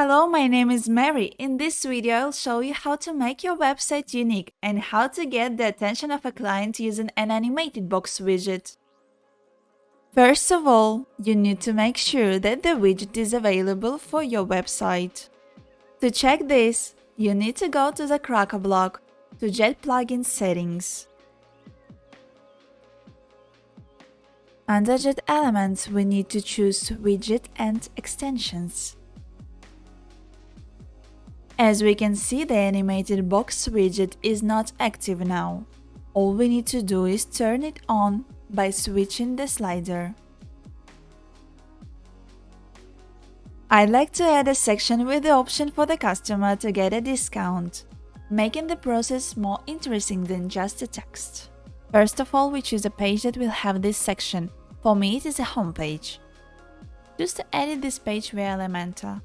Hello, my name is Mary. In this video, I'll show you how to make your website unique and how to get the attention of a client using an animated box widget. First of all, you need to make sure that the widget is available for your website. To check this, you need to go to the Crocoblock, to Jet Plugin Settings. Under JetElements, we need to choose Widget and Extensions. As we can see, the Animated Box widget is not active now. All we need to do is turn it on by switching the slider. I'd like to add a section with the option for the customer to get a discount, making the process more interesting than just a text. First of all, we choose a page that will have this section. For me, it is a home page. Choose to edit this page via Elementor.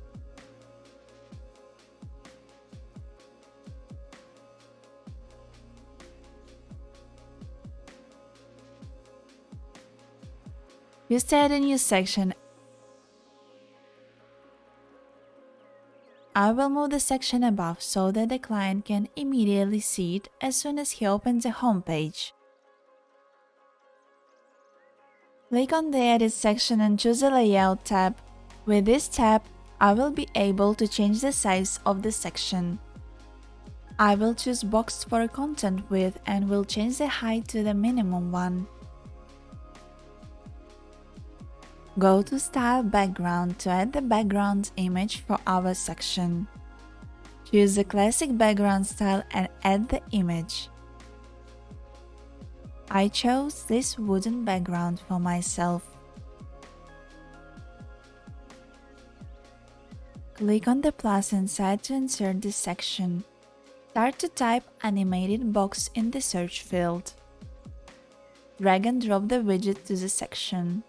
Choose to add a new section. I will move the section above so that the client can immediately see it as soon as he opens the home page. Click on the Edit section and choose the Layout tab. With this tab, I will be able to change the size of the section. I will choose Box for content width and will change the height to the minimum one. Go to Style Background to add the background image for our section. Choose the classic background style and add the image. I chose this wooden background for myself. Click on the plus inside to insert the section. Start to type Animated Box in the search field. Drag and drop the widget to the section.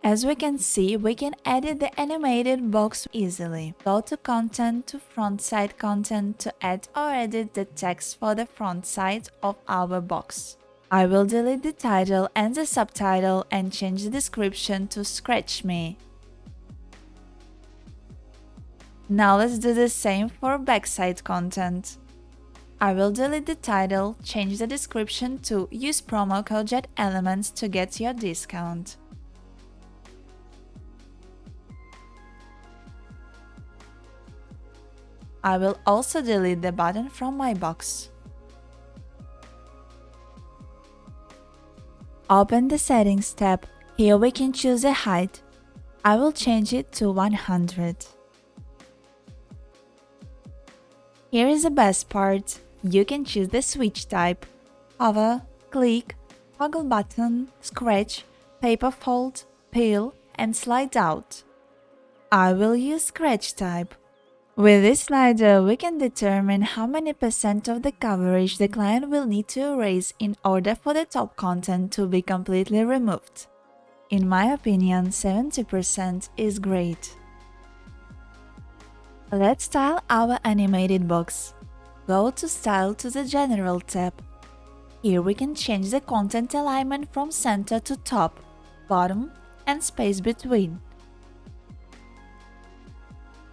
As we can see, we can edit the animated box easily. Go to Content to Front Side Content to add or edit the text for the front side of our box. I will delete the title and the subtitle and change the description to Scratch Me. Now let's do the same for backside content. I will delete the title, change the description to Use promo code JetElements to get your discount. I will also delete the button from my box. Open the Settings tab. Here we can choose a height. I will change it to 100. Here is the best part. You can choose the switch type: hover, click, toggle button, scratch, paper fold, peel, and slide out. I will use scratch type. With this slider, we can determine how many % of the coverage the client will need to erase in order for the top content to be completely removed. In my opinion, 70% is great. Let's style our animated box. Go to Style to the General tab. Here we can change the content alignment from center to top, bottom, and space between.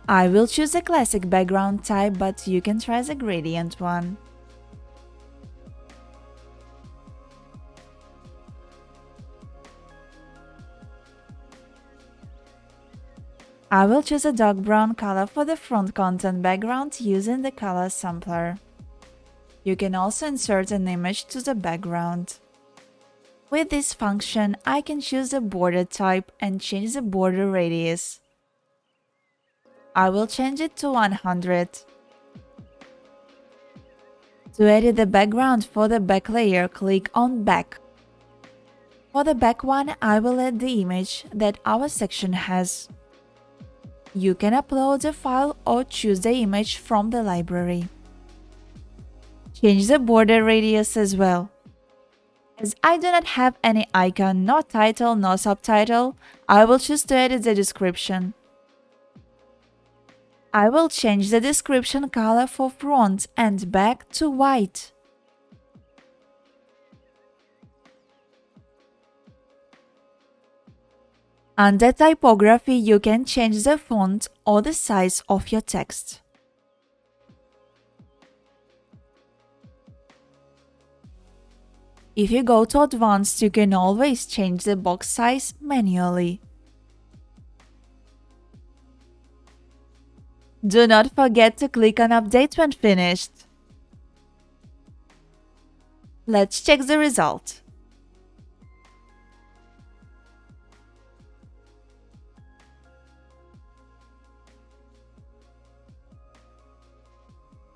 I will choose a classic background type, but you can try the gradient one. I will choose a dark brown color for the front content background using the color sampler. You can also insert an image to the background. With this function, I can choose a border type and change the border radius. I will change it to 100. To edit the background for the back layer, click on Back. For the back one, I will add the image that our section has. You can upload the file or choose the image from the library. Change the border radius as well. As I do not have any icon, no title, no subtitle, I will choose to edit the description. I will change the description color for front and back to white. Under typography, you can change the font or the size of your text. If you go to Advanced, you can always change the box size manually. Do not forget to click on Update when finished. Let's check the result.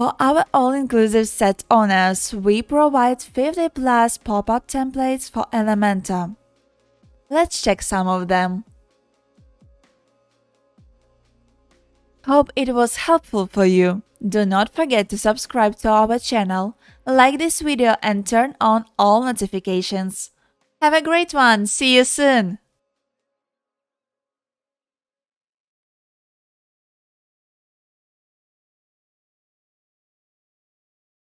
For our all-inclusive set owners, we provide 50 plus pop-up templates for Elementor. Let's check some of them. Hope it was helpful for you. Do not forget to subscribe to our channel, like this video and turn on all notifications. Have a great one! See you soon!